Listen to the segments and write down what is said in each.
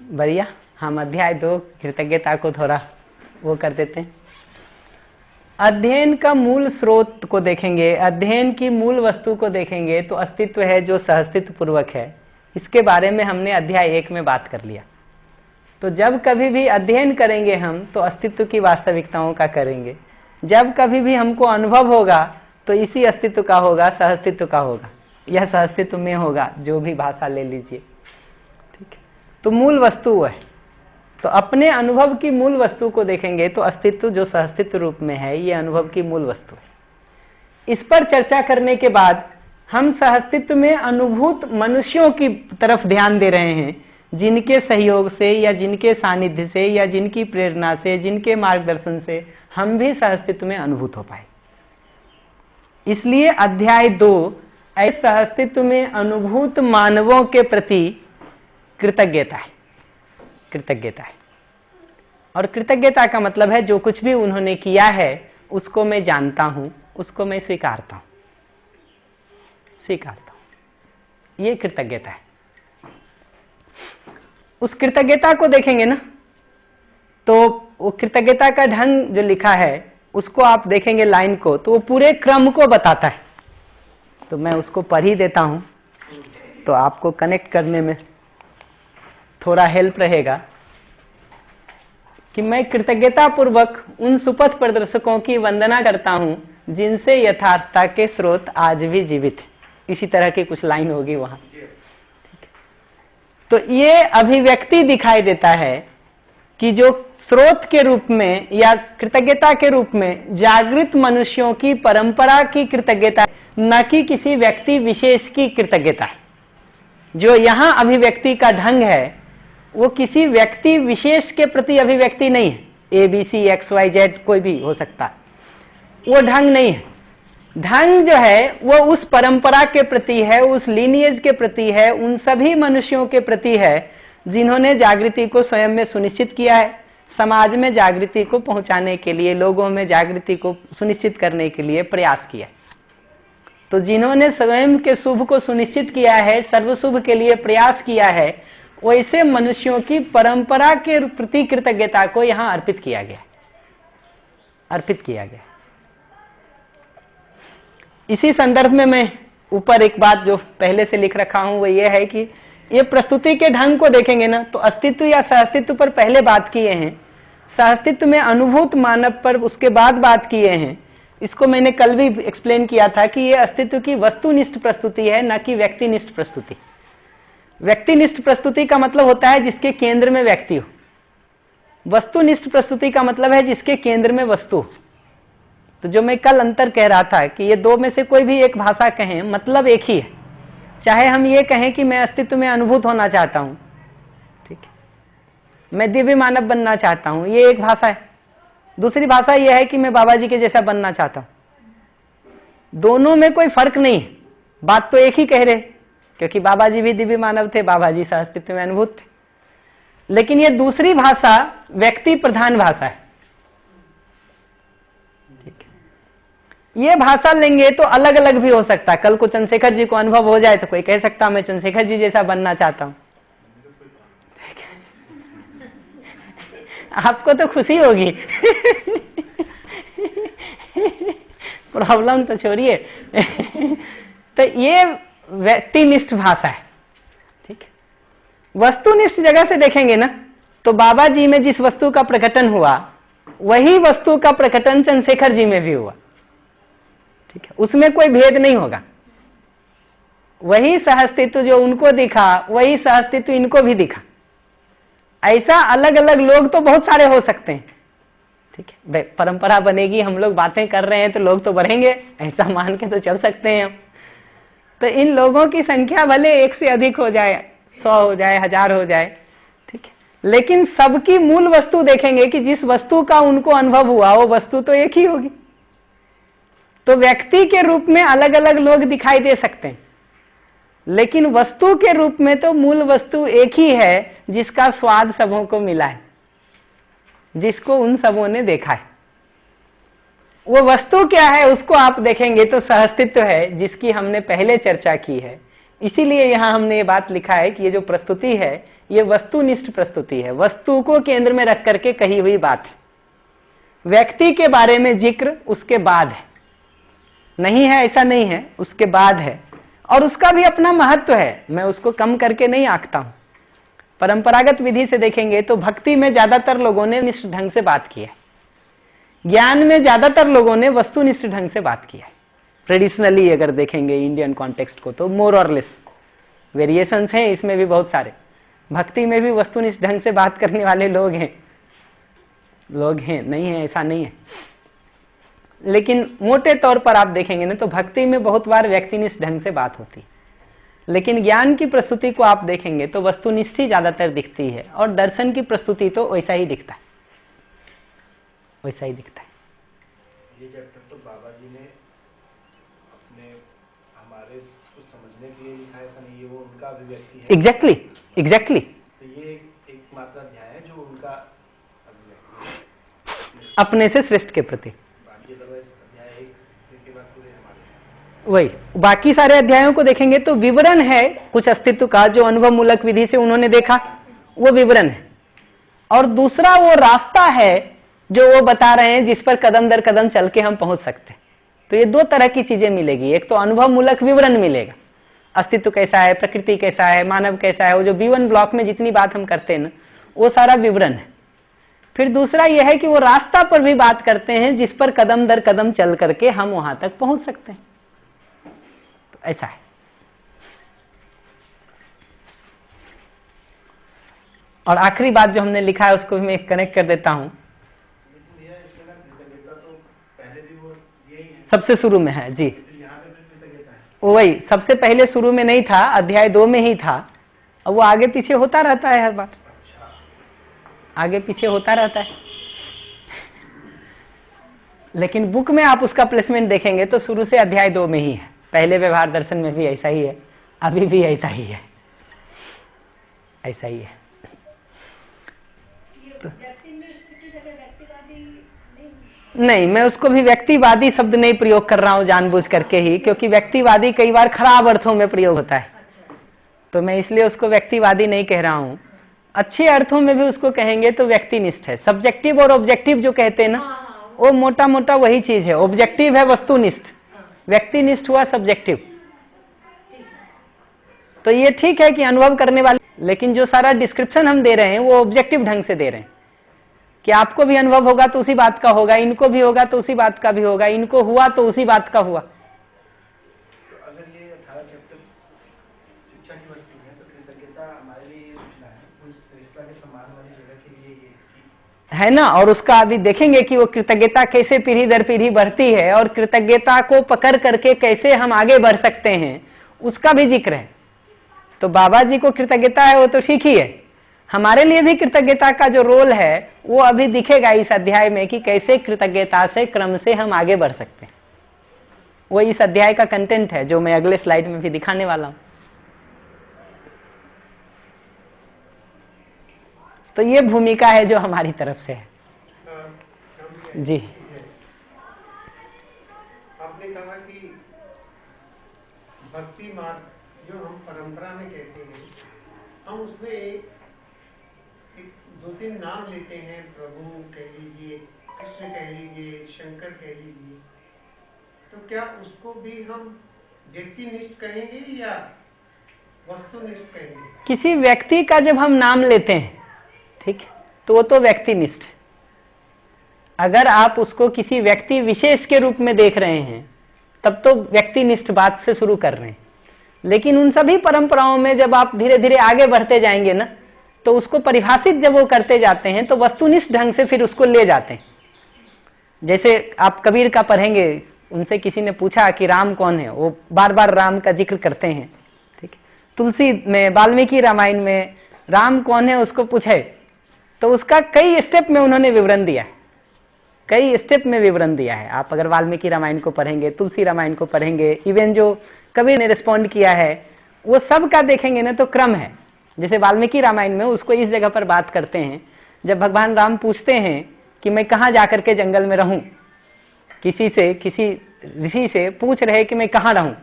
बढ़िया, हम अध्याय 2 कृतज्ञता को थोड़ा वो कर देते हैं। अध्ययन का मूल स्रोत को देखेंगे, अध्ययन की मूल वस्तु को देखेंगे तो अस्तित्व है जो सहअस्तित्व पूर्वक है। इसके बारे में हमने अध्याय 1 में बात कर लिया। तो जब कभी भी अध्ययन करेंगे हम तो अस्तित्व की वास्तविकताओं का करेंगे। जब कभी भी हमको अनुभव होगा तो इसी अस्तित्व का होगा, सहअस्तित्व का होगा। यह सहअस्तित्व में होगा, जो भी भाषा ले लीजिए, ठीक है। तो मूल वस्तु वो है। तो अपने अनुभव की मूल वस्तु को देखेंगे तो अस्तित्व जो सहअस्तित्व रूप में है, ये अनुभव की मूल वस्तु है। इस पर चर्चा करने के बाद हम सहअस्तित्व में अनुभूत मनुष्यों की तरफ ध्यान दे रहे हैं, जिनके सहयोग से या जिनके सानिध्य से या जिनकी प्रेरणा से, जिनके मार्गदर्शन से हम भी सहअस्तित्व में अनुभूत हो पाए। इसलिए अध्याय 2 ऐसे सहअस्तित्व में अनुभूत मानवों के प्रति कृतज्ञता है। कृतज्ञता है, और कृतज्ञता का मतलब है जो कुछ भी उन्होंने किया है उसको मैं जानता हूं, उसको मैं स्वीकारता हूं, ये कृतज्ञता है। उस कृतज्ञता को देखेंगे ना, तो वो कृतज्ञता का ढंग जो लिखा है उसको आप देखेंगे लाइन को, तो वो पूरे क्रम को बताता है। तो मैं उसको पढ़ ही देता हूं तो आपको कनेक्ट करने में थोड़ा हेल्प रहेगा कि मैं कृतज्ञता पूर्वक उन सुपथ प्रदर्शकों की वंदना करता हूं जिनसे यथार्थता के स्रोत आज भी जीवित है। इसी तरह की कुछ लाइन होगी वहां। तो ये अभिव्यक्ति दिखाई देता है कि जो स्रोत के रूप में या कृतज्ञता के रूप में जागृत मनुष्यों की परंपरा की कृतज्ञता, न कि किसी व्यक्ति विशेष की कृतज्ञता है। जो यहाँ अभिव्यक्ति का ढंग है वो किसी व्यक्ति विशेष के प्रति अभिव्यक्ति नहीं है। ABC XYZ कोई भी हो सकता है, वो ढंग नहीं है। ढंग जो है वो उस परंपरा के प्रति है, उस लीनिएज के प्रति है, उन सभी मनुष्यों के प्रति है जिन्होंने जागृति को स्वयं में सुनिश्चित किया है, समाज में जागृति को पहुंचाने के लिए, लोगों में जागृति को सुनिश्चित करने के लिए प्रयास किया। तो जिन्होंने स्वयं के शुभ को सुनिश्चित किया है, सर्वशुभ के लिए प्रयास किया है, वैसे मनुष्यों की परंपरा के प्रति कृतज्ञता को यहां अर्पित किया गया। इसी संदर्भ में मैं ऊपर एक बात जो पहले से लिख रखा हूं वो ये है कि ये प्रस्तुति के ढंग को देखेंगे ना, तो अस्तित्व या सहअस्तित्व पर पहले बात किए हैं, सहअस्तित्व में अनुभूत मानव पर उसके बाद बात किए हैं। इसको मैंने कल भी एक्सप्लेन किया था कि ये अस्तित्व की वस्तुनिष्ठ प्रस्तुति है, न कि व्यक्तिनिष्ठ प्रस्तुति। व्यक्तिनिष्ठ प्रस्तुति का मतलब होता है जिसके केंद्र में व्यक्ति हो। वस्तुनिष्ठ प्रस्तुति का मतलब है जिसके केंद्र में वस्तु। तो जो मैं कल अंतर कह रहा था कि ये दो में से कोई भी एक भाषा कहें, मतलब एक ही है। चाहे हम ये कहें कि मैं अस्तित्व में अनुभूत होना चाहता हूं, ठीक है, मैं दिव्य मानव बनना चाहता हूं, ये एक भाषा है। दूसरी भाषा यह है कि मैं बाबा जी के जैसा बनना चाहता हूं। दोनों में कोई फर्क नहीं है, बात तो एक ही कह रहे, क्योंकि बाबा जी भी दिव्य मानव थे, बाबा जी सहअस्तित्व में अनुभूत थे। लेकिन ये दूसरी भाषा व्यक्ति प्रधान भाषा है, ठीक है। ये भाषा लेंगे तो अलग अलग भी हो सकता है। कल को चंद्रशेखर जी को अनुभव हो जाए तो कोई कह सकता मैं चंद्रशेखर जी जैसा बनना चाहता हूं। आपको तो खुशी होगी प्रॉब्लम तो छोड़िए तो ये व्यक्तिनिष्ठ भाषा है, ठीक है। वस्तुनिष्ठ जगह से देखेंगे ना, तो बाबा जी में जिस वस्तु का प्रकटन हुआ वही वस्तु का प्रकटन चंद्रशेखर जी में भी हुआ, ठीक है। उसमें कोई भेद नहीं होगा। वही सहअस्तित्व जो उनको दिखा वही सहअस्तित्व इनको भी दिखा। ऐसा अलग अलग लोग तो बहुत सारे हो सकते हैं, ठीक है। परंपरा बनेगी, हम लोग बातें कर रहे हैं तो लोग तो बढ़ेंगे, ऐसा मान के तो चल सकते हैं हम। तो इन लोगों की संख्या भले एक से अधिक हो जाए, 100 हो जाए, 1000 हो जाए, ठीक है, लेकिन सबकी मूल वस्तु देखेंगे कि जिस वस्तु का उनको अनुभव हुआ वो वस्तु तो एक ही होगी। तो व्यक्ति के रूप में अलग अलग लोग दिखाई दे सकते हैं, लेकिन वस्तु के रूप में तो मूल वस्तु एक ही है जिसका स्वाद सबों को मिला है, जिसको उन सबों ने देखा है। वो वस्तु क्या है उसको आप देखेंगे तो सहअस्तित्व है, जिसकी हमने पहले चर्चा की है इसीलिए यहां हमने ये बात लिखा है कि ये जो प्रस्तुति है ये वस्तुनिष्ठ प्रस्तुति है, वस्तु को केंद्र में रख करके कही हुई बात है। व्यक्ति के बारे में जिक्र उसके बाद है, नहीं है ऐसा नहीं है, उसके बाद है, और उसका भी अपना महत्व है, मैं उसको कम करके नहीं आंकता हूं। परंपरागत विधि से देखेंगे तो भक्ति में ज्यादातर लोगों ने निष्ठ ढंग से बात की है, ज्ञान में ज्यादातर लोगों ने वस्तुनिष्ठ ढंग से बात की है। ट्रेडिशनली अगर देखेंगे इंडियन कॉन्टेक्स्ट को तो मोर और लेस वेरिएशंस हैं इसमें भी बहुत सारे। भक्ति में भी वस्तुनिष्ठ ढंग से बात करने वाले लोग हैं, नहीं है ऐसा नहीं है, लेकिन मोटे तौर पर आप देखेंगे ना तो भक्ति में बहुत बार व्यक्तिनिष्ठ ढंग से बात होती है, लेकिन ज्ञान की प्रस्तुति को आप देखेंगे तो वस्तुनिष्ठ ही ज्यादातर दिखती है, और दर्शन की प्रस्तुति तो वैसा ही दिखता है, वैसा ही दिखता है। ये चैप्टर तो बाबा जी ने अपने हमारे को समझने के लिए लिखा है, ऐसा नहीं है वो उनका अभिव्यक्ति है। एग्जैक्टली तो ये एक मात्र अध्याय है जो उनका अभिव्यक्ति है अपने से श्रेष्ठ के प्रति। बाकी अदरवाइज अध्याय एक के बाद पूरे हमारे वही बाकी सारे अध्यायों को देखेंगे तो विवरण है कुछ अस्तित्व का, जो अनुभव मूलक विधि से उन्होंने देखा वो विवरण है, और दूसरा वो रास्ता है जो वो बता रहे हैं जिस पर कदम दर कदम चल के हम पहुंच सकते हैं। तो ये दो तरह की चीजें मिलेगी, एक तो अनुभव मूलक विवरण मिलेगा, अस्तित्व कैसा है, प्रकृति कैसा है, मानव कैसा है, वो जो B1 ब्लॉक में जितनी बात हम करते हैं ना वो सारा विवरण है। फिर दूसरा यह है कि वो रास्ता पर भी बात करते हैं जिस पर कदम दर कदम चल करके हम वहां तक पहुंच सकते हैं, तो ऐसा है। और आखिरी बात जो हमने लिखा है उसको भी मैं कनेक्ट कर देता हूं, सबसे शुरू में है जी, वही सबसे पहले शुरू में नहीं था, अध्याय 2 में ही था, और वो आगे पीछे होता रहता है, हर बार आगे पीछे होता रहता है, लेकिन बुक में आप उसका प्लेसमेंट देखेंगे तो शुरू से अध्याय 2 में ही है। पहले व्यवहार दर्शन में भी ऐसा ही है, अभी भी ऐसा ही है, ऐसा ही है। तो नहीं, मैं उसको भी व्यक्तिवादी शब्द नहीं प्रयोग कर रहा हूं जानबूझ करके ही, क्योंकि व्यक्तिवादी कई बार खराब अर्थों में प्रयोग होता है, तो मैं इसलिए उसको व्यक्तिवादी नहीं कह रहा हूं। अच्छे अर्थों में भी उसको कहेंगे तो व्यक्तिनिष्ठ है। सब्जेक्टिव और ऑब्जेक्टिव जो कहते हैं ना, वो मोटा मोटा वही चीज है। ऑब्जेक्टिव है वस्तुनिष्ठ, व्यक्तिनिष्ठ हुआ सब्जेक्टिव। तो ये ठीक है कि अनुभव करने वाले, लेकिन जो सारा डिस्क्रिप्शन हम दे रहे हैं वो ऑब्जेक्टिव ढंग से दे रहे हैं कि आपको भी अनुभव होगा तो उसी बात का होगा, इनको भी होगा तो उसी बात का भी होगा, इनको हुआ तो उसी बात का हुआ। तो अगर ये 18 चैप्टर शिक्षा की वस्तु है तो कृतज्ञता हमारे लिए ये सूचना है उस श्रेष्ठता के सम्मान वाली जगह के लिए ये है ना। और उसका अभी देखेंगे कि वो कृतज्ञता कैसे पीढ़ी दर पीढ़ी बढ़ती है, और कृतज्ञता को पकड़ करके कैसे हम आगे बढ़ सकते हैं, उसका भी जिक्र है। तो बाबा जी को कृतज्ञता है वो तो ठीक ही है, हमारे लिए भी कृतज्ञता का जो रोल है वो अभी दिखेगा इस अध्याय में कि कैसे कृतज्ञता से क्रम से हम आगे बढ़ सकते हैं। वो इस अध्याय का कंटेंट है जो मैं अगले स्लाइड में भी दिखाने वाला हूं। तो ये भूमिका है जो हमारी तरफ से है। जी, आपने कहा कि भक्ति मार्ग जो हम परंपरा में कहते हैं, हम उसमें 2-3 नाम लेते हैं, प्रभु कह लीजिए, कृष्ण कह लीजिए, शंकर कह लीजिए, तो क्या उसको भी हम व्यक्तिनिष्ठ कहेंगे या वस्तुनिष्ठ कहेंगे? किसी व्यक्ति का जब हम नाम लेते हैं, ठीक, तो वो तो व्यक्तिनिष्ठ। अगर आप उसको किसी व्यक्ति विशेष के रूप में देख रहे हैं तब तो व्यक्तिनिष्ठ बात से शुरू कर रहे हैं, लेकिन उन सभी परंपराओं में जब आप धीरे धीरे आगे बढ़ते जाएंगे ना, तो उसको परिभाषित जब वो करते जाते हैं तो वस्तुनिष्ठ ढंग से फिर उसको ले जाते हैं। जैसे आप कबीर का पढ़ेंगे, उनसे किसी ने पूछा कि राम कौन है, वो बार बार राम का जिक्र करते हैं, ठीक। तुलसी में, वाल्मीकि रामायण में राम कौन है उसको पूछे तो उसका कई स्टेप में उन्होंने विवरण दिया है, कई स्टेप में विवरण दिया है। आप अगर वाल्मीकि रामायण को पढ़ेंगे, तुलसी रामायण को पढ़ेंगे, इवन जो कबीर ने रिस्पॉन्ड किया है वो सब का देखेंगे ना तो क्रम है। जैसे वाल्मीकि रामायण में उसको इस जगह पर बात करते हैं, जब भगवान राम पूछते हैं कि मैं कहाँ जाकर के जंगल में रहूं, किसी ऋषि से पूछ रहे कि मैं कहाँ रहूं,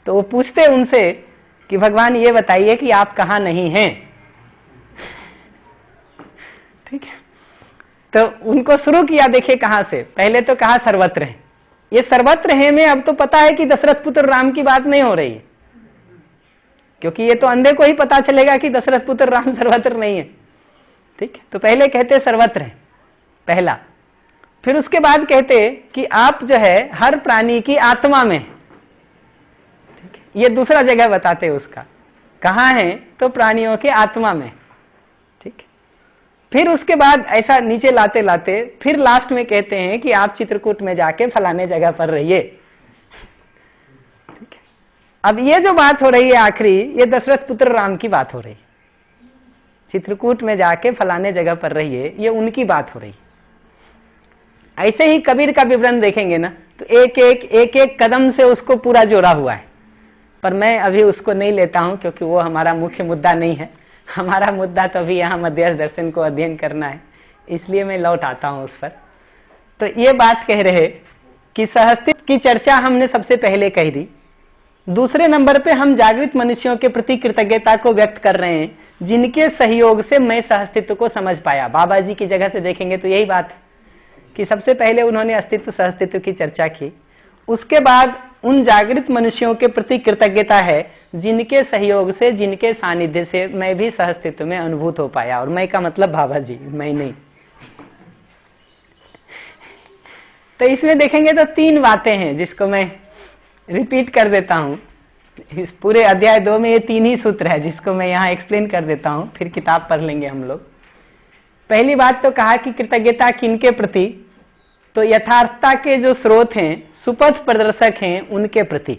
तो वो पूछते उनसे कि भगवान ये बताइए कि आप कहाँ नहीं हैं। ठीक है, तो उनको शुरू किया, देखिए कहां से, पहले तो कहा सर्वत्र है। ये सर्वत्र है में अब तो पता है कि दशरथ पुत्र राम की बात नहीं हो रही है, क्योंकि ये तो अंधे को ही पता चलेगा कि दशरथ पुत्र राम सर्वत्र नहीं है। ठीक है, तो पहले कहते सर्वत्र है पहला, फिर उसके बाद कहते कि आप जो है हर प्राणी की आत्मा में। ठीक है, ये दूसरा जगह बताते उसका, कहां है तो प्राणियों के आत्मा में। ठीक, फिर उसके बाद ऐसा नीचे लाते लाते फिर लास्ट में कहते हैं कि आप चित्रकूट में जाके फलाने जगह पर रहिए। ठीक है, अब ये जो बात हो रही है आखिरी, ये दशरथ पुत्र राम की बात हो रही है। चित्रकूट में जाके फलाने जगह पर रहिए, ये उनकी बात हो रही है। ऐसे ही कबीर का विवरण देखेंगे ना तो एक एक कदम से उसको पूरा जोड़ा हुआ है, पर मैं अभी उसको नहीं लेता हूं क्योंकि वो हमारा मुख्य मुद्दा नहीं है। हमारा मुद्दा तो अभी यहाँ मध्यस्थ दर्शन को अध्ययन करना है, इसलिए मैं लौट आता हूं उस पर। तो ये बात कह रहे कि सहस्तित्व की चर्चा हमने सबसे पहले कह दी। दूसरे नंबर पे हम जागृत मनुष्यों के प्रति कृतज्ञता को व्यक्त कर रहे हैं, जिनके सहयोग से मैं सहस्तित्व को समझ पाया। बाबा जी की जगह से देखेंगे तो यही बात है कि सबसे पहले उन्होंने अस्तित्व सहस्तित्व की चर्चा की, उसके बाद उन जागृत मनुष्यों के प्रति कृतज्ञता है जिनके सहयोग से, जिनके सानिध्य से मैं भी सहस्तित्व में अनुभूत हो पाया। और मैं का मतलब बाबा जी, मैं नहीं। तो इसमें देखेंगे तो तीन बातें हैं जिसको मैं रिपीट कर देता हूं। इस पूरे अध्याय 2 में ये तीन ही सूत्र है जिसको मैं यहाँ एक्सप्लेन कर देता हूं, फिर किताब पढ़ लेंगे हम लोग। पहली बात तो कहा कि कृतज्ञता किनके प्रति, तो यथार्थता के जो स्रोत हैं, सुपथ प्रदर्शक हैं, उनके प्रति,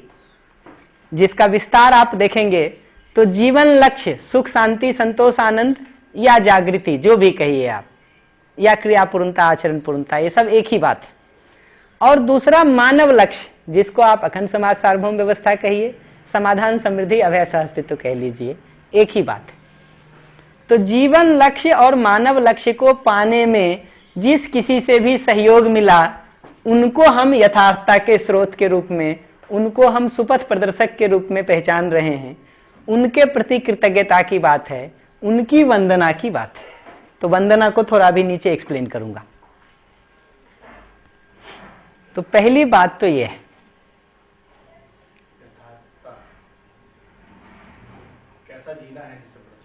जिसका विस्तार आप देखेंगे तो जीवन लक्ष्य सुख शांति संतोष आनंद या जागृति, जो भी कहिए आप, या क्रियापूर्णता आचरण पूर्णता, ये सब एक ही बात है। और दूसरा मानव लक्ष्य, जिसको आप अखंड समाज सार्वभौम व्यवस्था कहिए, समाधान समृद्धि अभय सहअस्तित्व कह लीजिए, एक ही बात है। तो जीवन लक्ष्य और मानव लक्ष्य को पाने में जिस किसी से भी सहयोग मिला, उनको हम यथार्थता के स्रोत के रूप में, उनको हम सुपथ प्रदर्शक के रूप में पहचान रहे हैं। उनके प्रति कृतज्ञता की बात है, उनकी वंदना की बात है। तो वंदना को थोड़ा भी नीचे एक्सप्लेन करूंगा। तो पहली बात तो यह है, कैसा जीना है।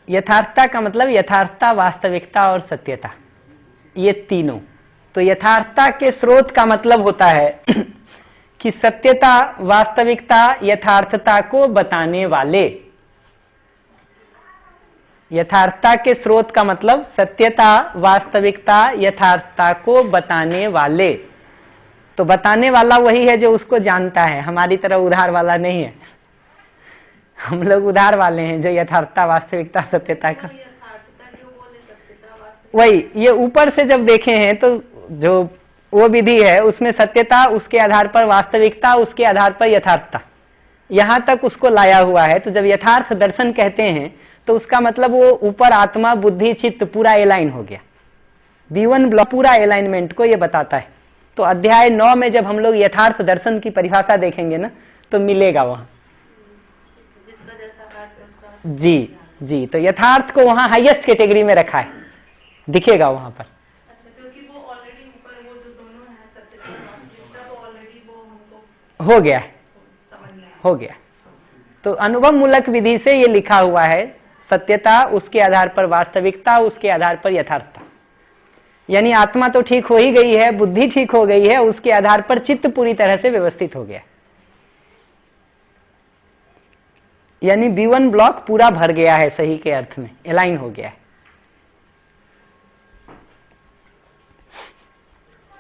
यथार्थता का मतलब यथार्थता, वास्तविकता और सत्यता, ये तीनों। तो यथार्थता के स्रोत का मतलब होता है कि सत्यता, वास्तविकता, यथार्थता को बताने वाले। यथार्थता के स्रोत का मतलब सत्यता, वास्तविकता, यथार्थता को बताने वाले। तो बताने वाला वही है जो उसको जानता है, हमारी तरह उधार वाला नहीं है। हम लोग उधार वाले हैं जो यथार्थता, वास्तविकता, सत्यता का, वही ये ऊपर से जब देखे हैं तो जो वो विधि है उसमें सत्यता, उसके आधार पर वास्तविकता, उसके आधार पर यथार्थता, यहां तक उसको लाया हुआ है। तो जब यथार्थ दर्शन कहते हैं तो उसका मतलब वो ऊपर आत्मा, बुद्धि, चित्त पूरा एलाइन हो गया। B1 ब्लॉक पूरा एलाइनमेंट को ये बताता है। तो अध्याय 9 में जब हम लोग यथार्थ दर्शन की परिभाषा देखेंगे ना तो मिलेगा वहां। जी जी, तो यथार्थ को वहां हाईएस्ट कैटेगरी में रखा है, दिखेगा वहां पर। क्योंकि वो ऑलरेडी ऊपर वो जो दोनों है सत्यता, वो ऑलरेडी वो हमको हो गया है, हो गया। तो अनुभव मूलक विधि से ये लिखा हुआ है, सत्यता, उसके आधार पर वास्तविकता, उसके आधार पर यथार्थता। यानी आत्मा तो ठीक हो ही गई है, बुद्धि ठीक हो गई है, उसके आधार पर चित्त पूरी तरह से व्यवस्थित हो गया। यानी B1 ब्लॉक पूरा भर गया है, सही के अर्थ में एलाइन हो गया है।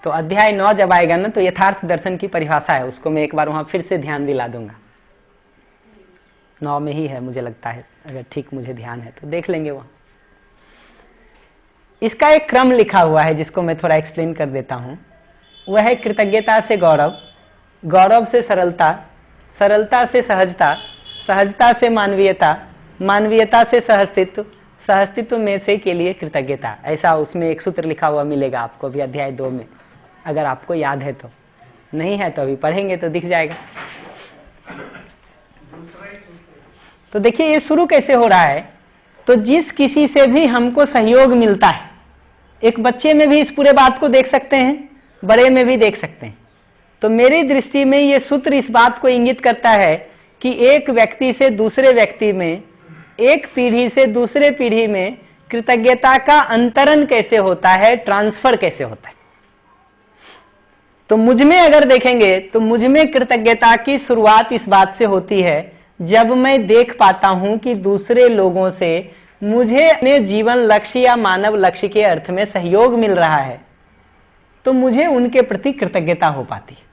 तो अध्याय 9 जब आएगा ना तो यथार्थ दर्शन की परिभाषा है, उसको मैं एक बार वहां फिर से ध्यान दिला दूंगा। 9 में ही है मुझे लगता है, अगर ठीक मुझे ध्यान है तो देख लेंगे वहां। इसका एक क्रम लिखा हुआ है जिसको मैं थोड़ा एक्सप्लेन कर देता हूं। वह है कृतज्ञता से गौरव, गौरव से सरलता, सरलता से सहजता, सहजता से मानवीयता, मानवीयता से सहस्तित्व, सहस्तित्व में से के लिए कृतज्ञता। ऐसा उसमें एक सूत्र लिखा हुआ मिलेगा आपको भी अध्याय 2 में, अगर आपको याद है तो। नहीं है तो अभी पढ़ेंगे तो दिख जाएगा। तो देखिए ये शुरू कैसे हो रहा है। तो जिस किसी से भी हमको सहयोग मिलता है, एक बच्चे में भी इस पूरे बात को देख सकते हैं, बड़े में भी देख सकते हैं। तो मेरी दृष्टि में ये सूत्र इस बात को इंगित करता है कि एक व्यक्ति से दूसरे व्यक्ति में, एक पीढ़ी से दूसरे पीढ़ी में कृतज्ञता का अंतरण कैसे होता है, ट्रांसफर कैसे होता है। तो मुझ में अगर देखेंगे तो मुझ में कृतज्ञता की शुरुआत इस बात से होती है जब मैं देख पाता हूं कि दूसरे लोगों से मुझे अपने जीवन लक्ष्य या मानव लक्ष्य के अर्थ में सहयोग मिल रहा है, तो मुझे उनके प्रति कृतज्ञता हो पाती है।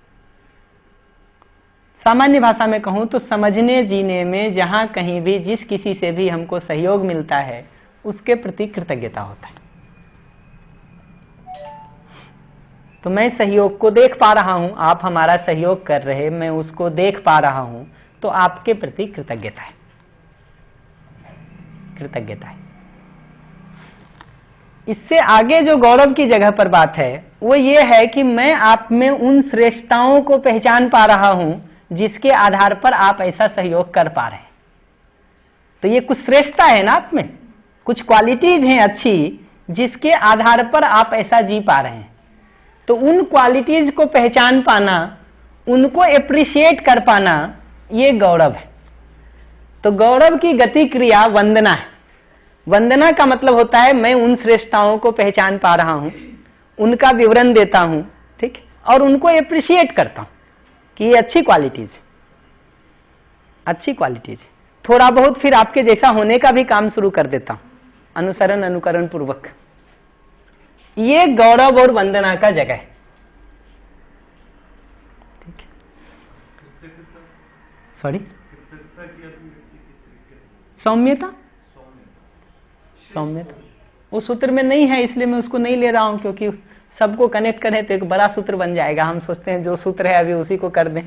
सामान्य भाषा में कहूं तो समझने जीने में जहां कहीं भी जिस किसी से भी हमको सहयोग मिलता है उसके प्रति कृतज्ञता होता है। तो मैं सहयोग को देख पा रहा हूं, आप हमारा सहयोग कर रहे, मैं उसको देख पा रहा हूं, तो आपके प्रति कृतज्ञता है, कृतज्ञता है। इससे आगे जो गौरव की जगह पर बात है वो ये है कि मैं आप में उन श्रेष्ठताओं को पहचान पा रहा हूं जिसके आधार पर आप ऐसा सहयोग कर पा रहे हैं। तो ये कुछ श्रेष्ठता है ना आप में, कुछ क्वालिटीज हैं अच्छी जिसके आधार पर आप ऐसा जी पा रहे हैं। तो उन क्वालिटीज को पहचान पाना, उनको एप्रिशिएट कर पाना, ये गौरव है। तो गौरव की गति क्रिया वंदना है। वंदना का मतलब होता है मैं उन श्रेष्ठताओं को पहचान पा रहा हूं, उनका विवरण देता हूं, ठीक, और उनको एप्रिशिएट करता हूं कि ये अच्छी क्वालिटीज, अच्छी क्वालिटीज। थोड़ा बहुत फिर आपके जैसा होने का भी काम शुरू कर देता हूं, अनुसरण अनुकरण पूर्वक। ये गौरव और वंदना का जगह है। ठीक है, सॉरी, सौम्यता, सौम्यता वो सूत्र में नहीं है, इसलिए मैं उसको नहीं ले रहा हूं, क्योंकि सबको कनेक्ट करें तो एक बड़ा सूत्र बन जाएगा। हम सोचते हैं जो सूत्र है अभी उसी को कर दें।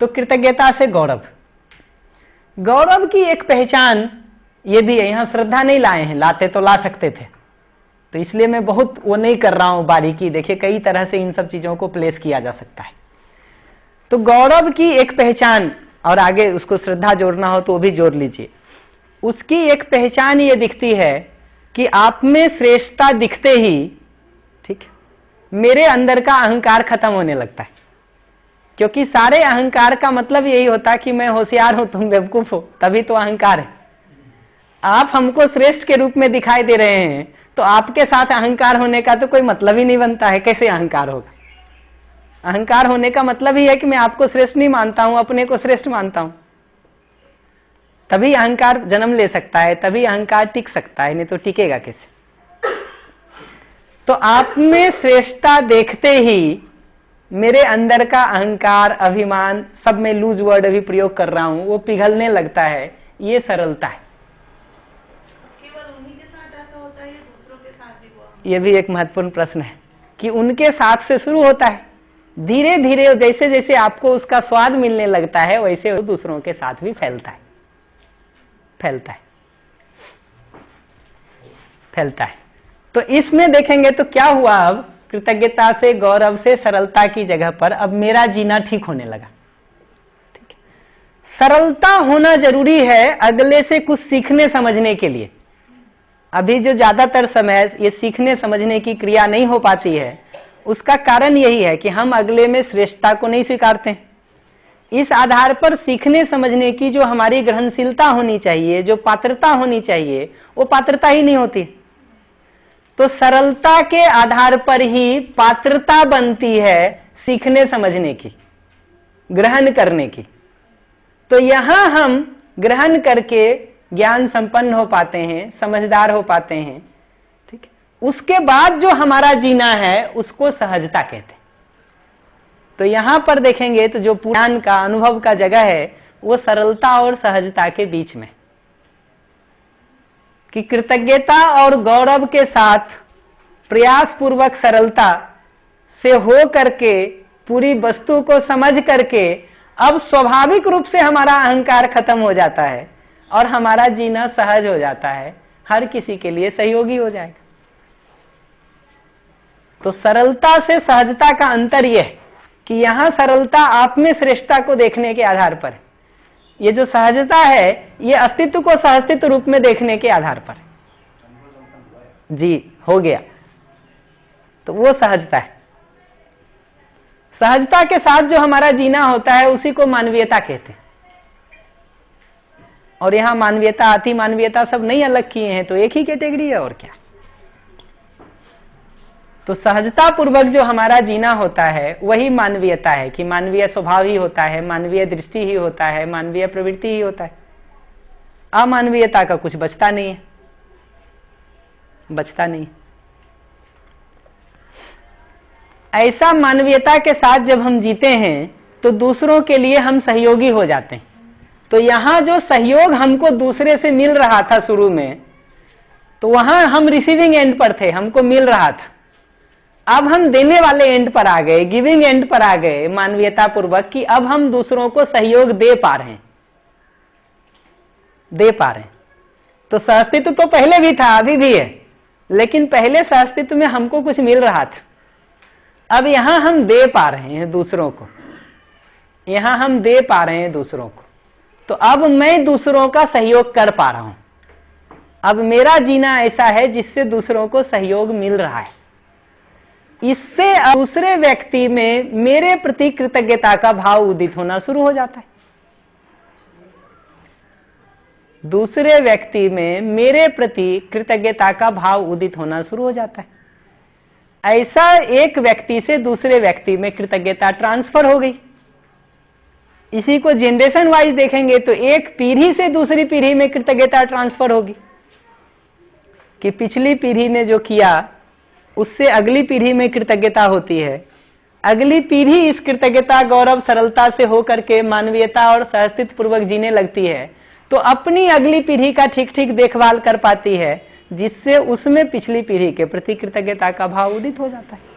तो कृतज्ञता से गौरव, गौरव की एक पहचान ये भी है। यहां श्रद्धा नहीं लाए हैं, लाते तो ला सकते थे, तो इसलिए मैं बहुत वो नहीं कर रहा हूं बारीकी। देखिए कई तरह से इन सब चीजों को प्लेस किया जा सकता है। तो गौरव की एक पहचान, और आगे उसको श्रद्धा जोड़ना हो तो वो भी जोड़ लीजिए। उसकी एक पहचान ये दिखती है कि आप में श्रेष्ठता दिखते ही, ठीक, मेरे अंदर का अहंकार खत्म होने लगता है। क्योंकि सारे अहंकार का मतलब यही होता है कि मैं होशियार हूं, तुम बेवकूफ हो, तभी तो अहंकार है। आप हमको श्रेष्ठ के रूप में दिखाई दे रहे हैं, तो आपके साथ अहंकार होने का तो कोई मतलब ही नहीं बनता है। कैसे अहंकार होगा? अहंकार होने का मतलब ही है कि मैं आपको श्रेष्ठ नहीं मानता हूं, अपने को श्रेष्ठ मानता हूं। तभी अहंकार जन्म ले सकता है, तभी अहंकार टिक सकता है, नहीं तो टिकेगा कैसे? तो आप में श्रेष्ठता देखते ही मेरे अंदर का अहंकार, अभिमान, सब में लूज वर्ड अभी प्रयोग कर रहा हूं, वो पिघलने लगता है। ये सरलता है। केवल उन्हीं के साथ ऐसा होता है या दूसरों के साथ भी हुआ? ये भी एक महत्वपूर्ण प्रश्न है कि उनके साथ से शुरू होता है, धीरे धीरे जैसे जैसे आपको उसका स्वाद मिलने लगता है वैसे वो दूसरों के साथ भी फैलता है, फैलता है, फैलता है। तो इसमें देखेंगे तो क्या हुआ, अब कृतज्ञता से, गौरव से, सरलता की जगह पर अब मेरा जीना ठीक होने लगा। ठीक है, सरलता होना जरूरी है अगले से कुछ सीखने समझने के लिए। अभी जो ज्यादातर समय ये सीखने समझने की क्रिया नहीं हो पाती है, उसका कारण यही है कि हम अगले में श्रेष्ठता को नहीं स्वीकारते। इस आधार पर सीखने समझने की जो हमारी ग्रहणशीलता होनी चाहिए, जो पात्रता होनी चाहिए, वो पात्रता ही नहीं होती। तो सरलता के आधार पर ही पात्रता बनती है सीखने समझने की, ग्रहण करने की। तो यहां हम ग्रहण करके ज्ञान संपन्न हो पाते हैं, समझदार हो पाते हैं। ठीक, उसके बाद जो हमारा जीना है उसको सहजता कहते हैं। तो यहां पर देखेंगे तो जो ज्ञान का, अनुभव का जगह है वो सरलता और सहजता के बीच में, कि कृतज्ञता और गौरव के साथ प्रयास पूर्वक सरलता से हो करके पूरी वस्तु को समझ करके अब स्वाभाविक रूप से हमारा अहंकार खत्म हो जाता है और हमारा जीना सहज हो जाता है, हर किसी के लिए सहयोगी हो जाएगा। तो सरलता से सहजता का अंतर यह है कि यहां सरलता आप में श्रेष्ठता को देखने के आधार पर है, ये जो सहजता है ये अस्तित्व को सहअस्तित्व रूप में देखने के आधार पर जी हो गया, तो वो सहजता है। सहजता के साथ जो हमारा जीना होता है उसी को मानवीयता कहते हैं। और यहां मानवीयता अति मानवीयता सब नहीं अलग किए हैं, तो एक ही कैटेगरी है और क्या। तो सहजता पूर्वक जो हमारा जीना होता है वही मानवीयता है, कि मानवीय स्वभाव ही होता है, मानवीय दृष्टि ही होता है, मानवीय प्रवृत्ति ही होता है। अमानवीयता का कुछ बचता नहीं है, बचता नहीं। ऐसा मानवीयता के साथ जब हम जीते हैं तो दूसरों के लिए हम सहयोगी हो जाते हैं। तो यहां जो सहयोग हमको दूसरे से मिल रहा था शुरू में, तो वहां हम रिसीविंग एंड पर थे, हमको मिल रहा था। अब हम देने वाले एंड पर आ गए, गिविंग एंड पर आ गए मानवीयता पूर्वक, कि अब हम दूसरों को सहयोग दे पा रहे हैं, दे पा रहे हैं। तो सहअस्तित्व तो पहले भी था, अभी भी है, लेकिन पहले सहअस्तित्व में हमको कुछ मिल रहा था, अब यहां हम दे पा रहे हैं दूसरों को, यहां हम दे पा रहे हैं दूसरों को। तो अब मैं दूसरों का सहयोग कर पा रहा हूं, अब मेरा जीना ऐसा है जिससे दूसरों को सहयोग मिल रहा है। इससे दूसरे व्यक्ति में मेरे प्रति कृतज्ञता का भाव उदित होना शुरू हो जाता है। दूसरे व्यक्ति में मेरे प्रति कृतज्ञता का भाव उदित होना शुरू हो जाता है। ऐसा एक व्यक्ति से दूसरे व्यक्ति में कृतज्ञता ट्रांसफर हो गई। इसी को जनरेशन वाइज देखेंगे तो एक पीढ़ी से दूसरी पीढ़ी में कृतज्ञता ट्रांसफर होगी, कि पिछली पीढ़ी ने जो किया उससे अगली पीढ़ी में कृतज्ञता होती है, अगली पीढ़ी इस कृतज्ञता गौरव सरलता से होकर के मानवीयता और सहअस्तित्व पूर्वक जीने लगती है, तो अपनी अगली पीढ़ी का ठीक ठीक देखभाल कर पाती है, जिससे उसमें पिछली पीढ़ी के प्रति कृतज्ञता का भाव उदित हो जाता है।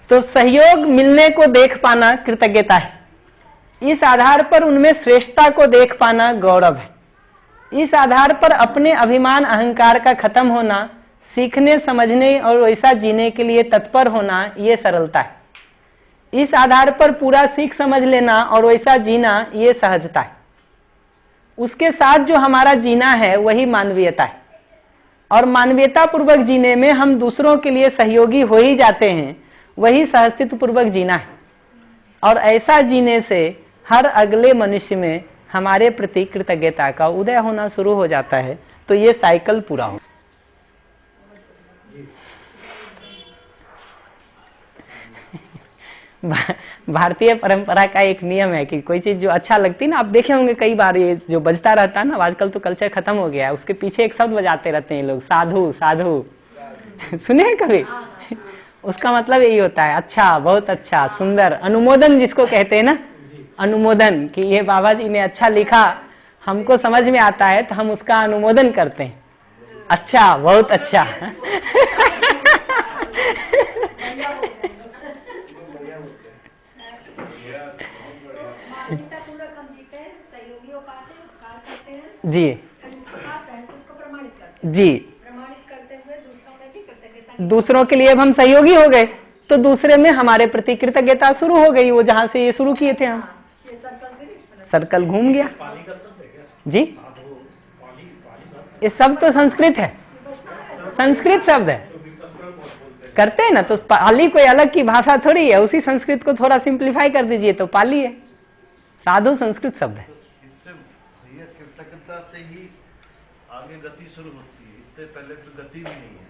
तो सहयोग मिलने को देख पाना कृतज्ञता है, इस आधार पर उनमें श्रेष्ठता को देख पाना गौरव है, इस आधार पर अपने अभिमान अहंकार का खत्म होना, सीखने समझने और वैसा जीने के लिए तत्पर होना, ये सरलता है। इस आधार पर पूरा सीख समझ लेना और वैसा जीना, ये सहजता है। उसके साथ जो हमारा जीना है वही मानवीयता है, और मानवीयता पूर्वक जीने में हम दूसरों के लिए सहयोगी हो ही जाते हैं, वही सहअस्तित्व पूर्वक जीना है। और ऐसा जीने से हर अगले मनुष्य में हमारे प्रति कृतज्ञता का उदय होना शुरू हो जाता है, तो ये साइकिल पूरा हो। भारतीय परंपरा का एक नियम है कि कोई चीज जो अच्छा लगती है ना, आप देखे होंगे कई बार ये जो बजता रहता है ना, आजकल तो कल्चर खत्म हो गया है, उसके पीछे एक शब्द बजाते रहते हैं लोग, साधु साधु। सुने हैं कभी? उसका मतलब यही होता है अच्छा, बहुत अच्छा, सुंदर, अनुमोदन जिसको कहते हैं ना, अनुमोदन, कि ये बाबा जी ने अच्छा लिखा, हमको समझ में आता है तो हम उसका अनुमोदन करते हैं, अच्छा, बहुत अच्छा। जी जी, दूसरों के लिए अब हम सहयोगी हो गए, तो दूसरे में हमारे प्रति कृतज्ञता शुरू हो गई। वो जहां से ये शुरू किए थे हम, सर्कल घूम गया जी। ये सब तो संस्कृत है, संस्कृत शब्द है, करते हैं ना, तो पाली कोई अलग की भाषा थोड़ी है, उसी संस्कृत को थोड़ा सिंप्लीफाई कर दीजिए तो पाली है। साधु संस्कृत शब्द है। इससे भैया कृतज्ञता से ही आगे गति शुरू होती है, इससे पहले तो गति भी नहीं है।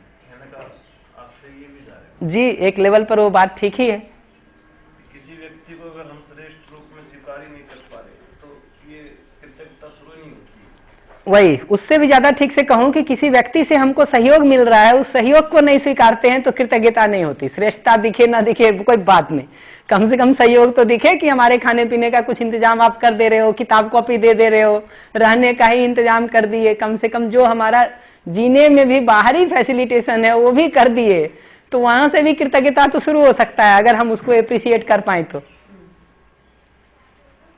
आपसे ये भी जा रहा है जी, एक लेवल पर वो बात ठीक ही है। किसी व्यक्ति को अगर हम श्रेष्ठ रूप में स्वीकार ही नहीं कर पा रहे तो ये कृतज्ञता शुरू नहीं होती। वही, उससे भी ज्यादा ठीक से कहूं कि किसी व्यक्ति से हमको सहयोग मिल रहा है, उस सहयोग को नहीं स्वीकारते हैं तो कृतज्ञता नहीं होती। श्रेष्ठता दिखे ना दिखे कोई बात नहीं, कम से कम सहयोग तो दिखे कि हमारे खाने पीने का कुछ इंतजाम आप कर दे रहे हो, किताब कॉपी दे दे रहे हो, रहने का ही इंतजाम कर दिए, कम से कम जो हमारा जीने में भी बाहरी फैसिलिटेशन है वो भी कर दिए, तो वहां से भी कृतज्ञता तो शुरू हो सकता है, अगर हम उसको एप्रिशिएट कर पाए तो।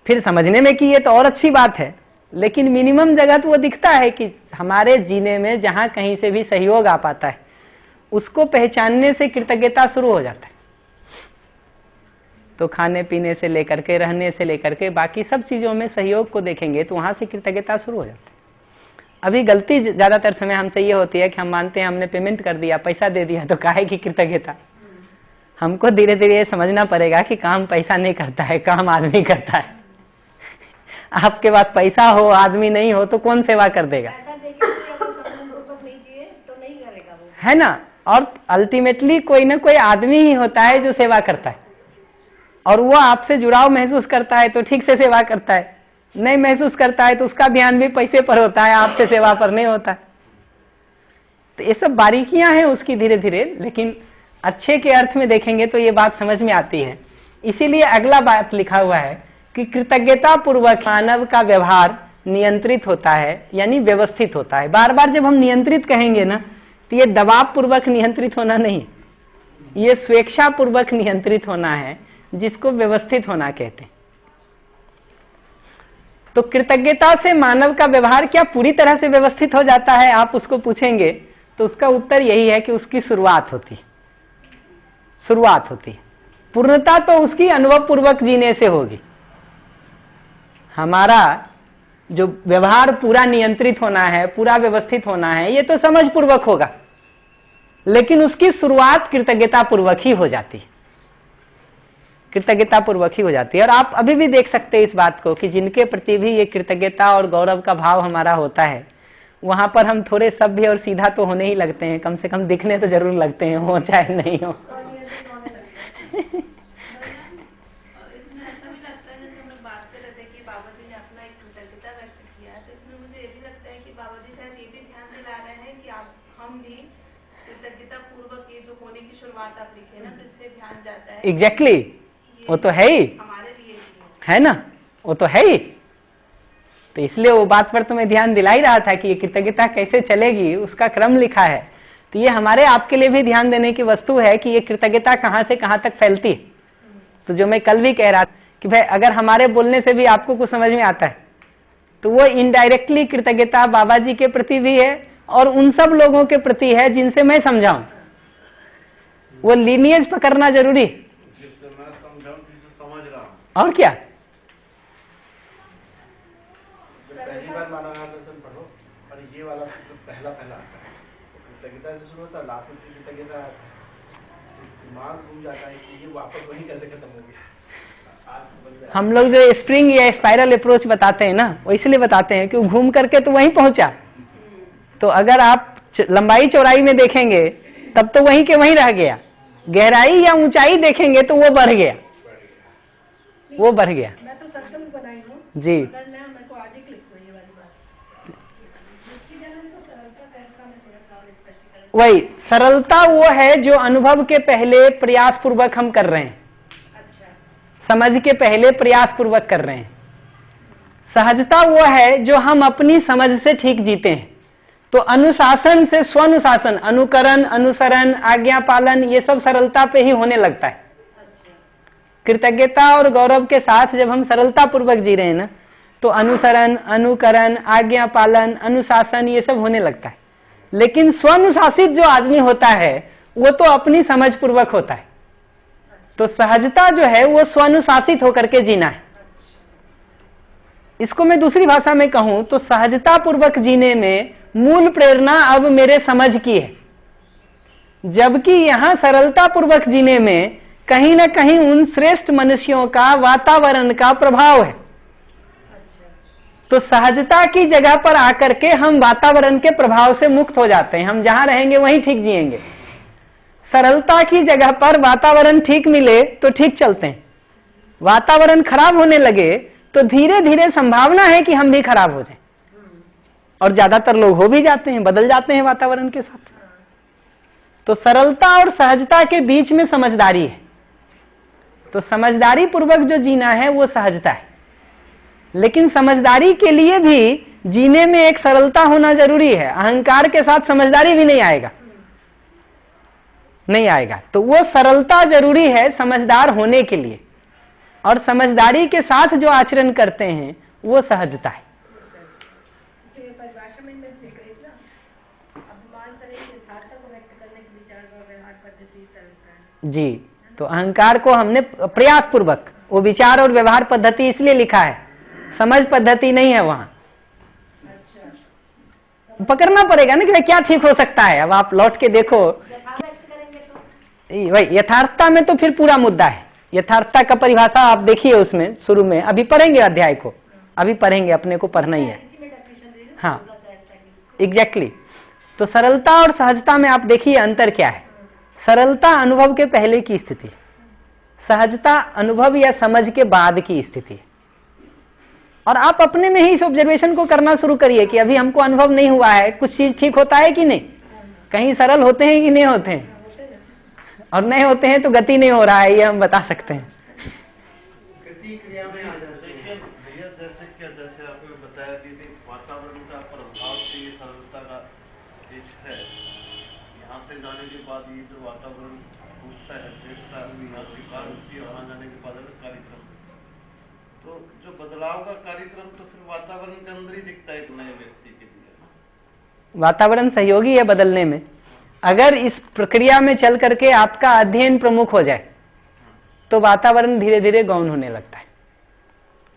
फिर समझने में कि ये तो और अच्छी बात है, लेकिन मिनिमम जगह तो वो दिखता है कि हमारे जीने में जहां कहीं से भी सहयोग आ पाता है, उसको पहचानने से कृतज्ञता शुरू हो जाता है। तो खाने पीने से लेकर के, रहने से लेकर के, बाकी सब चीज़ों में सहयोग को देखेंगे तो वहाँ से कृतज्ञता शुरू हो जाती है। अभी गलती ज़्यादातर समय हमसे ये होती है कि हम मानते हैं हमने पेमेंट कर दिया, पैसा दे दिया, तो काहे की कृतज्ञता। हमको धीरे धीरे ये समझना पड़ेगा कि काम पैसा नहीं करता है, काम आदमी करता है। आपके पास पैसा हो, आदमी नहीं हो, तो कौन सेवा कर देगा, है ना। और अल्टीमेटली कोई ना कोई आदमी ही होता है जो सेवा करता है, और वो आपसे जुड़ाव महसूस करता है तो ठीक से सेवा करता है, नहीं महसूस करता है तो उसका ध्यान भी पैसे पर होता है, आपसे सेवा पर नहीं होता है। तो ये सब बारीकियां हैं उसकी धीरे धीरे, लेकिन अच्छे के अर्थ में देखेंगे तो ये बात समझ में आती है। इसीलिए अगला बात लिखा हुआ है कि कृतज्ञता पूर्वक मानव का व्यवहार नियंत्रित होता है, यानी व्यवस्थित होता है। बार बार जब हम नियंत्रित कहेंगे ना, तो ये दबाव पूर्वक नियंत्रित होना नहीं, ये स्वेच्छा पूर्वक नियंत्रित होना है, जिसको व्यवस्थित होना कहते हैं। तो कृतज्ञता से मानव का व्यवहार क्या पूरी तरह से व्यवस्थित हो जाता है, आप उसको पूछेंगे तो उसका उत्तर यही है कि उसकी शुरुआत होती है। पूर्णता तो उसकी अनुभव पूर्वक जीने से होगी। हमारा जो व्यवहार पूरा नियंत्रित होना है, पूरा व्यवस्थित होना है, ये तो समझ पूर्वक होगा, लेकिन उसकी शुरुआत कृतज्ञता पूर्वक ही हो जाती है, कृतज्ञता पूर्वक ही हो जाती है। और आप अभी भी देख सकते हैं इस बात को कि जिनके प्रति भी ये कृतज्ञता और गौरव का भाव हमारा होता है, वहां पर हम थोड़े सभ्य और सीधा तो होने ही लगते हैं, कम से कम दिखने तो जरूर लगते हैं, हो चाहे नहीं हो। इसमें ऐसा भी लगता है, जैसे हम लोग बात कर रहे थे कि बाबा जी ने अपना एक कृतज्ञता व्यक्त किया, तो इसमें मुझे ये भी लगता है कि बाबा जी शायद ये भी ध्यान दिला रहे हैं कि हम भी कृतज्ञता पूर्वक ये जो होने की शुरुआत आप लिखे ना, तो इससे ध्यान जाता है। एग्जैक्टली, वो तो है ही, हमारे लिए है ना, वो तो है ही। तो इसलिए वो बात पर तो मैं ध्यान दिला ही रहा था कि ये कृतज्ञता कैसे चलेगी, उसका क्रम लिखा है। तो ये हमारे आपके लिए भी ध्यान देने की वस्तु है कि ये कृतज्ञता कहां से कहां तक फैलती है। तो जो मैं कल भी कह रहा था कि भाई अगर हमारे बोलने से भी आपको कुछ समझ में आता है, तो वो इनडायरेक्टली कृतज्ञता बाबा जी के प्रति भी है और उन सब लोगों के प्रति है जिनसे मैं समझाऊं। वो लीनियज पकड़ना जरूरी, जिससे मैं समझाऊं, जिससे समझ रहा हूं, और क्या। पहली बार मानवदर्शन पढ़ो और ये वाला सूत्र पहला आता है, कृतज्ञता से शुरू होता है, लास्ट में कृतज्ञता आता है, दिमाग घूम जाता है कि ये वापस वही कैसे खत्म हो गया। आज समझ में हम लोग जो स्प्रिंग या स्पाइरल अप्रोच बताते हैं ना, वो इसलिए बताते हैं कि घूम करके तो वहीं पहुंचा। तो अगर आप लंबाई चौड़ाई में देखेंगे तब तो वहीं के वहीं रह गया, गहराई या ऊंचाई देखेंगे तो वो बढ़ गया, वो बढ़ गया। मैं तो सर्कल बनाई हूँ जी, अगर मैं मेरे को आज ही क्लिक हुई ये वाली बात। इसकी जगह मेरे को सरलता सहजता में थोड़ा सा और स्पष्टीकरण। वही सरलता वो है जो अनुभव के पहले प्रयास पूर्वक हम कर रहे हैं, अच्छा, समझ के पहले प्रयास पूर्वक कर रहे हैं। सहजता वो है जो हम अपनी समझ से ठीक जीते हैं। तो अनुशासन से स्वानुशासन, अनुकरण, अनुसरण, आज्ञा पालन, ये सब सरलता पे ही होने लगता है। अच्छा, कृतज्ञता और गौरव के साथ जब हम सरलता पूर्वक जी रहे हैं ना, तो अनुसरण, अनुकरण, आज्ञा पालन, अनुशासन, ये सब होने लगता है। लेकिन स्वानुशासित जो आदमी होता है वो तो अपनी समझ पूर्वक होता है। तो सहजता जो है वो स्वानुशासित होकर के जीना है। इसको मैं दूसरी भाषा में कहूं तो सहजता पूर्वक जीने में मूल प्रेरणा अब मेरे समझ की है, जबकि यहां सरलता पूर्वक जीने में कहीं ना कहीं उन श्रेष्ठ मनुष्यों का, वातावरण का प्रभाव है। तो सहजता की जगह पर आकर के हम वातावरण के प्रभाव से मुक्त हो जाते हैं, हम जहां रहेंगे वहीं ठीक जिएंगे। सरलता की जगह पर वातावरण ठीक मिले तो ठीक चलते हैं, वातावरण खराब होने लगे तो धीरे धीरे संभावना है कि हम भी खराब हो जाएं, और ज्यादातर लोग हो भी जाते हैं, बदल जाते हैं वातावरण के साथ। तो सरलता और सहजता के बीच में समझदारी है। तो समझदारी पूर्वक जो जीना है वो सहजता है, लेकिन समझदारी के लिए भी जीने में एक सरलता होना जरूरी है। अहंकार के साथ समझदारी भी नहीं आएगा, नहीं आएगा। तो वो सरलता जरूरी है समझदार होने के लिए, और समझदारी के साथ जो आचरण करते हैं वो सहजता है। परिभाषा में मैं देख रही थी ना, अभिमान से यथार्थता को व्यक्त करने के विचार का व्यवहार पद्धति सरलता है जी, ना। तो अहंकार को हमने प्रयास पूर्वक, वो विचार और व्यवहार पद्धति इसलिए लिखा है, समझ पद्धति नहीं है वहां। पकड़ना पड़ेगा ना कि भाई क्या ठीक हो सकता है। अब आप लौट के देखो भाई, यथार्थता में तो फिर पूरा मुद्दा है। यथार्थता का परिभाषा आप देखिए उसमें शुरू में, अभी पढ़ेंगे अध्याय को, अभी पढ़ेंगे, अपने को पढ़ना ही है। हाँ एग्जैक्टली। तो सरलता और सहजता में आप देखिए अंतर क्या है। सरलता अनुभव के पहले की स्थिति, सहजता अनुभव या समझ के बाद की स्थिति। और आप अपने में ही इस ऑब्जर्वेशन को करना शुरू करिए कि अभी हमको अनुभव नहीं हुआ है, कुछ चीज ठीक होता है कि नहीं, कहीं सरल होते हैं कि नहीं होते हैं, और नहीं होते हैं तो गति नहीं हो रहा है, ये हम बता सकते हैं। गति क्रिया में आ जाते हैं। भैया जैसे आपने बताया कि वातावरण का प्रभाव से ये सरलता का देश है, यहाँ से जाने के बाद ये जो वातावरण पूछता है श्रेष्ठता यहाँ स्वीकार होती है, वहाँ जाने के बाद कार्यक्रम, तो जो बदलाव का कार्यक्रम तो फिर वातावरण के अंदर ही दिखता है एक नए व्यक्ति के लिए। वातावरण सहयोगी है बदलने में। अगर इस प्रक्रिया में चल करके आपका अध्ययन प्रमुख हो जाए तो वातावरण धीरे धीरे गौण होने लगता है।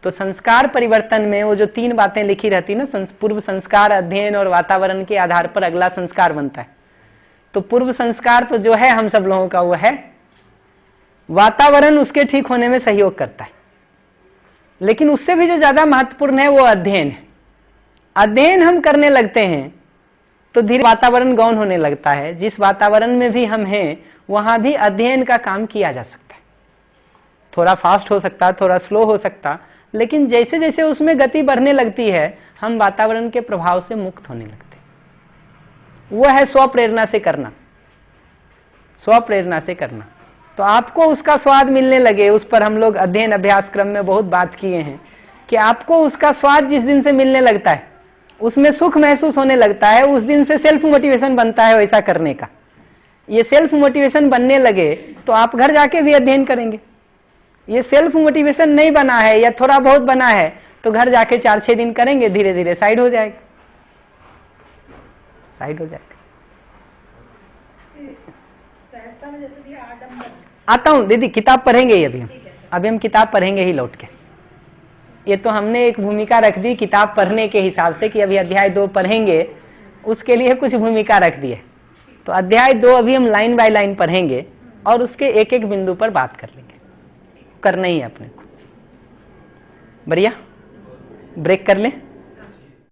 तो संस्कार परिवर्तन में वो जो 3 बातें लिखी रहती ना, पूर्व संस्कार, अध्ययन और वातावरण के आधार पर अगला संस्कार बनता है। तो पूर्व संस्कार तो जो है हम सब लोगों का वो है, वातावरण उसके ठीक होने में सहयोग करता है। लेकिन उससे भी जो ज्यादा महत्वपूर्ण है वो अध्ययन है। अध्ययन हम करने लगते हैं तो धीरे वातावरण गौण होने लगता है। जिस वातावरण में भी हम हैं वहां भी अध्ययन का काम किया जा सकता है। थोड़ा फास्ट हो सकता, थोड़ा स्लो हो सकता, लेकिन जैसे जैसे उसमें गति बढ़ने लगती है हम वातावरण के प्रभाव से मुक्त होने लगते हैं। वो है स्वप्रेरणा से करना, स्वप्रेरणा से करना। तो आपको उसका स्वाद मिलने लगे, उस पर हम लोग अध्ययन अभ्यास क्रम में बहुत बात किए हैं कि आपको उसका स्वाद जिस दिन से मिलने लगता है, उसमें सुख महसूस होने लगता है, उस दिन से सेल्फ मोटिवेशन बनता है वैसा करने का। ये सेल्फ मोटिवेशन बनने लगे तो आप घर जाके भी अध्ययन करेंगे। ये सेल्फ मोटिवेशन नहीं बना है या थोड़ा बहुत बना है तो घर जाके 4-6 दिन करेंगे, धीरे धीरे साइड हो जाएगा, साइड हो जाएगा। सहजता में जैसे दिया आडंबर। आता हूं दीदी, किताब पढ़ेंगे ही अभी हम किताब पढ़ेंगे ही लौट के। ये तो हमने एक भूमिका रख दी किताब पढ़ने के हिसाब से कि अभी अध्याय 2 पढ़ेंगे, उसके लिए कुछ भूमिका रख दी है। तो अध्याय 2 अभी हम लाइन बाय लाइन पढ़ेंगे और उसके एक एक बिंदु पर बात कर लेंगे। करना ही है अपने को। बढ़िया, ब्रेक कर लें।